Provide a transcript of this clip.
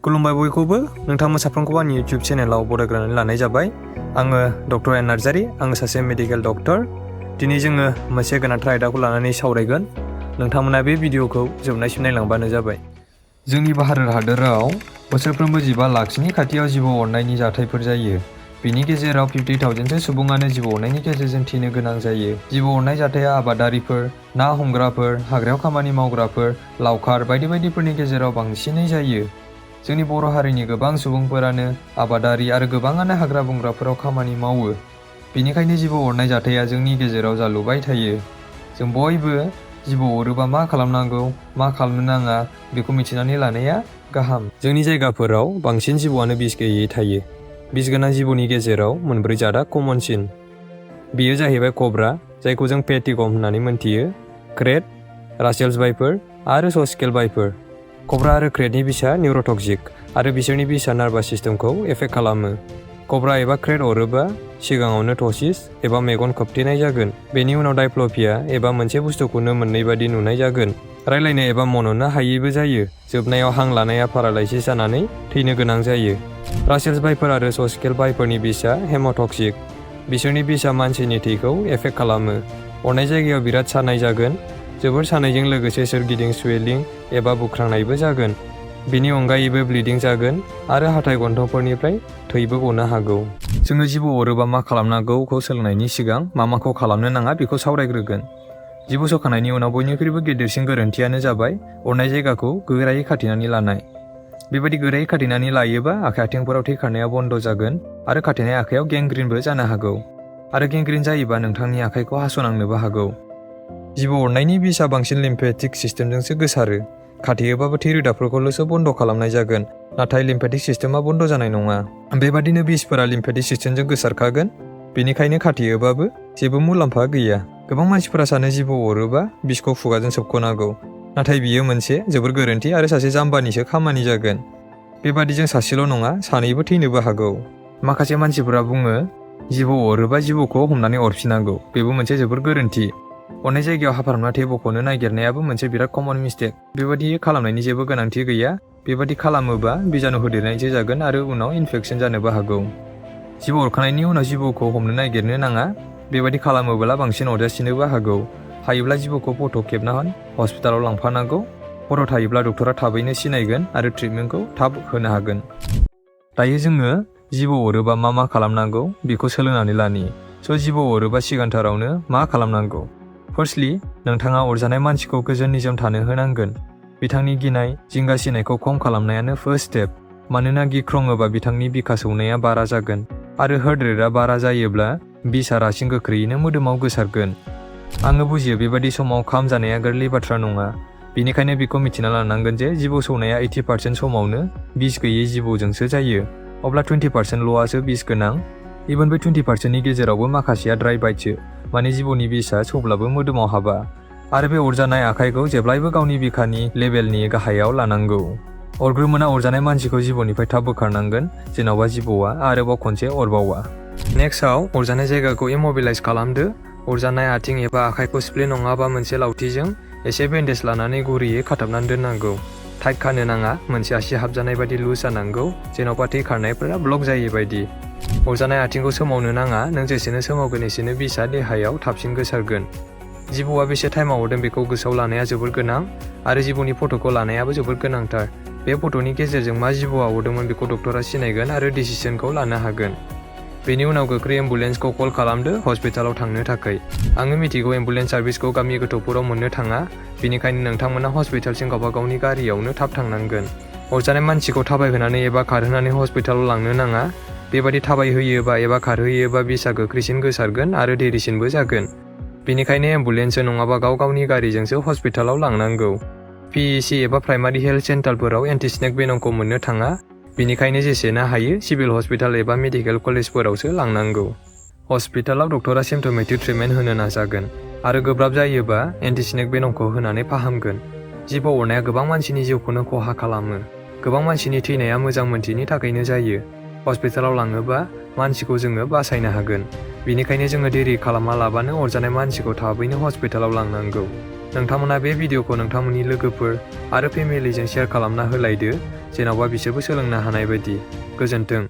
खुलुमबाय बयखौबो नोंथांमोन साफ्रोमखौबो आंनि YouTube चेनेलाव बरायग्रोनानै लानाय जाबाय। आङो डक्टर नार्जारी, आङो सासे मेडिकेल डक्टर। दिनै जोङो मोनसे गोनांथार आयदाखौ लानानै सावरायगोन। नोंथांमोना बे भिडिअखौ जोबनायसिम नायलांबानो जाबाय। जोंनि भारत हादराव बोसोरफ्रोमबो 15 लाखनि खाथियाव जिबौ अरनायनि जाथायफोर जायो। बिनि गेजेराव 50,000सो सुबुङानो जिबौ अरनायनि गेजेरजों थैनो गोनां जायो। जिबौ अरनाय जाथाया आबादारिफोर, ना हमग्राफोर, हाग्रायाव खामानि मावग्राफोर, लावखार बायदि बायदिफोरनि गेजेराव बांसिनै जायो। जोंनि बर' हारिनि गोबां सुबुंफोरानो आबादारि आरो गोबाङानो हाग्रा बंग्राफोराव खामानि मावो। बेनिखायनो जिबौ अरनाय जाथाया जोंनि गेजेराव जालुबाय थायो। जों बयबो जिबौ अरोबा मा खालामनांगौ, मा खालामनो नाङा बेखौ मिथिनानै लानाया गाहाम। जोंनि जायगाफोराव बांसिन जिबौआनो बिस गैयै थायो। बिस गोनां जिबौनि गेजेराव मोनब्रै जादा कमनसिन। बेयो जाहैबाय कब्रा, जायखौ जों पेटिगम होननानै मोनथियो, क्रेट, रासेल्स बाइफोर आरो सस्केल बाइफोर। कब्रा आरो क्रेटनि बिसआ निउर'टक्सिक आरो बिसोरनि बिसआ नार्भास सिस्टेमखौ एफेक्ट खालामो। कब्रा एबा क्रेट अरोबा सिगाङावनो टसिस एबा मेगन खोबथेनाय जागोन। बेनि उनाव डायप्लपिया एबा मोनसे बुस्थुखौनो मोननै बादि नुनाय जागोन। रायलायनो एबा मन'नो हायैबो जायो। जोबनायाव हां लानाया पारालाइसिस जानानै थैनो गोनां जायो। रासेल्स बाइफोर आरो सस्केल बाइफोरनि बिसआ हेम'टक्सिक। बिसोरनि बिसआ मानसिनि थैखौ एफेक्ट खालामो। अरनाय जायगायाव बिराद सानाय जागोन। जोबोर सानायजों लोगोसे सोरगिदिं स्वेलिं एबा बुख्रांनायबो जागोन। बेनि अनगायैबो ब्लिडिं जागोन आरो हाथाइ गन्थंफोरनिफ्राय थैबो गनो हागौ। जोङो जिबौ अरोबा मा खालामनांगौखौ सोलोंनायनि सिगां माखौ खालामनो नाङा बेखौ सावरायग्रोगोन। जिबौ सोखांनायनि उनाव बयनिख्रुइबो गेदेरसिन गोरोन्थियानो जाबाय अरनाय जायगाखौ गोरायै खाथेनानै लानाय। बेबायदि गोरायै खाथेनानै लायोबा आखाइ आथिंफोराव थै खारनाया बन्द जागोन आरो खाथेनाय आखाइयाव गेंग्रिनबो जानो हागौ। आरो गेंग्रिन जायोबा नोंथांनि आखाइखौ हास'नांनोबो हागौ। जिबौ अरनायनि बिसआ बांसिन लिम्फेटिक सिस्टेमजोंसो गोसारो। खाथेयोबाबो थै रोदाफोरखौल'सो बन्द खालामनाय जागोन, नाथाय लिम्फेटिक सिस्टेमा बन्द जानाय नङा। बेबादिनो बिसफोरा लिम्फेटिक सिस्टेमजों गोसारखागोन, बेनिखायनो खाथेयोबाबो जेबो मुलाम्फा गैया। गोबां मानसिफोरा सानो जिबौ अरोबा बिसखौ खुगाजों सोबख'नांगौ, नाथाय बियो मोनसे जोबोर गोरोन्थि आरो सासे जाम्बानिसो खामानि जागोन। बेबादिजों सासेल' नङा, सानैबो थैनोबो हागौ। माखासे मानसिफोरा बुङो जिबौ अरोबा जिबौखौ हमनानै अरफिनांगौ। बेबो मोनसे जोबोर गोरोन्थि। अरनाय जायगायाव हाफारना थै बख'नो नागिरनायाबो मोनसे बिराद कमन मिस्टेक। बेबादि खालामनायनि जेबो गोनांथि गैया। बेबादि खालामोबा बिजानु होदेरनायसो जागोन आरो उनाव इनफेकसन जानोबो हागौ। जिबौ अरखांनायनि उनाव जिबौखौ हमनो नागिरनो नाङा। बेबादि खालामोब्ला बांसिन अरजासिनोबो हागौ। हायोब्ला जिबौखौ फट' खेबना हस्पिटालाव लांफानांगौ। फट' थायोब्ला डक्टरा थाबैनो सिनायगोन आरो ट्रिटमेन्टखौ थाब होनो हागोन। दायो जोङो जिबौ अरोबा मा खालामनांगौ बेखौ सोलोंनानै लानि। जिबौ अरोबा सिगांथारावनो मा खालामनांगौ? फार्स्टलि, नोंथाङा अरजानाय मानसिखौ गोजोन निजोम थानो होनांगोन। बिथांनि गिनाय, जिंगा सिनायखौ खम खालामनायानो फार्स्ट स्टेप। मानोना गिख्रङोबा बिथांनि बिखा सौनाया बारा जागोन आरो हार्ट रेटआ बारा जायोब्ला बिसआ रासिन गोख्रैयैनो मोदोमाव गोसारगोन। आङो बुजियो बेबादि समाव खाम जानाया गोरलै बाथ्रा नङा। बेनिखायनो बेखौ मिथिना लानांगोन जे जिबौ सौनाया 80% समावनो बिस गैयै जिबौजोंसो जायो। अब्ला 20%ल'आसो बिस गोनां। इभेन बे 20%नि गेजेरावबो माखासेया ड्राइ बाइटसो, माने जिबौनि बिसआ सौब्लाबो मोदोमाव हाबा। आरो बे अरजानाय आखाइखौ जेब्लायबो गावनि बिखानि लेभेलनि गाहायाव लानांगौ। अरग्रोमोना अरजानाय मानसिखौ जिबौनिफ्राय थाब बोखारनांगोन, जेन'बा जिबौआ आरोबाव खनसे अरबावा। नेक्स्टआव अरजानाय जायगाखौ इमबिलाइज खालामदो। अरजानाय आथिं एबा आखाइखौ स्प्ले नङाबा मोनसे लावथिजों एसे बेन्डेज लानानै गुरैयै खाथाबनानै दोननांगौ। टाइट खानो नाङा, मोनसे आसि हाबजानाय बायदि लुज जानांगौ, जेन'बा थै खारनायफोरा ब्लक जायै बायदि। अरजानाय आथिंखौ सोमावनो नाङा, नों जेसेनो सोमावगोन एसेनो बिसआ देहायाव थाबसिन गोसारगोन। जिबौआ बेसे टाइमाव अरदों बेखौ गोसोआव लानाया जोबोर गोनां आरो जिबौनि फट'खौ लानायाबो जोबोर गोनांथार। बे फट'नि गेजेरजों मा जिबौआ अरदोंमोन बेखौ डक्टरा सिनायगोन आरो डिसिसनखौ लानो हागोन। बेनि उनाव गोख्रै एम्बुलेन्सखौ कल खालामदो हस्पिटालाव थांनो थाखाय। आङो मिथिगौ एम्बुलेन्स सार्भिसखौ गामि गोथौफोराव मोननो थाङा, बेनिखायनो नोंथांमोना हस्पिटालसिम गावबा गावनि गारियावनो थाब थांनांगोन। अरजानाय मानसिखौ थाबायहोनानै एबा खारहोनानै हस्पिटालाव लांनो नाङा। बेबादि थाबायहोयोबा एबा खारहोयोबा बिसआ गोख्रैसिन गोसारगोन आरो देरिसिनबो जागोन। बेनिखायनो एम्बुलेन्सजों नङाबा गावनि गारिजोंसो हस्पिटालाव लांनांगौ। PEC एबा प्राइमारि हेल्थ सेन्टारफोराव एन्टि-स्नेक भेनमखौ मोननो थाङा, बेनिखायनो जेसेनो हायो सिभिल हस्पिटाल एबा मेडिकेल कलेजफोरावसो लांनांगौ। हस्पिटालाव डक्टरा सिम्पटमेटिक ट्रिटमेन्ट होनो नाजागोन आरो गोब्राब जायोबा एन्टि-स्नेक भेनमखौ होनानै फाहामगोन। जिबौ अरनाया गोबां मानसिनि जिउखौनो खहा खालामो। गोबां मानसिनि थैनाया मोजां मोनथिनि थाखायनो जायो। हस्पिटालाव लाङोबा मानसिखौ जोङो बासायनो हागोन। बेनिखायनो जोङो देरि खालामालाबानो अरजानाय मानसिखौ थाबैनो हस्पिटालाव लांनांगौ। नोंथांमोना बे भिडिअखौ नोंथांमोननि लोगोफोर आरो फेमिलिजों शेयार खालामना होलायदो, जेन'बा बिसोरबो सोलोंनो हानाय बायदि। गोजोन्थों।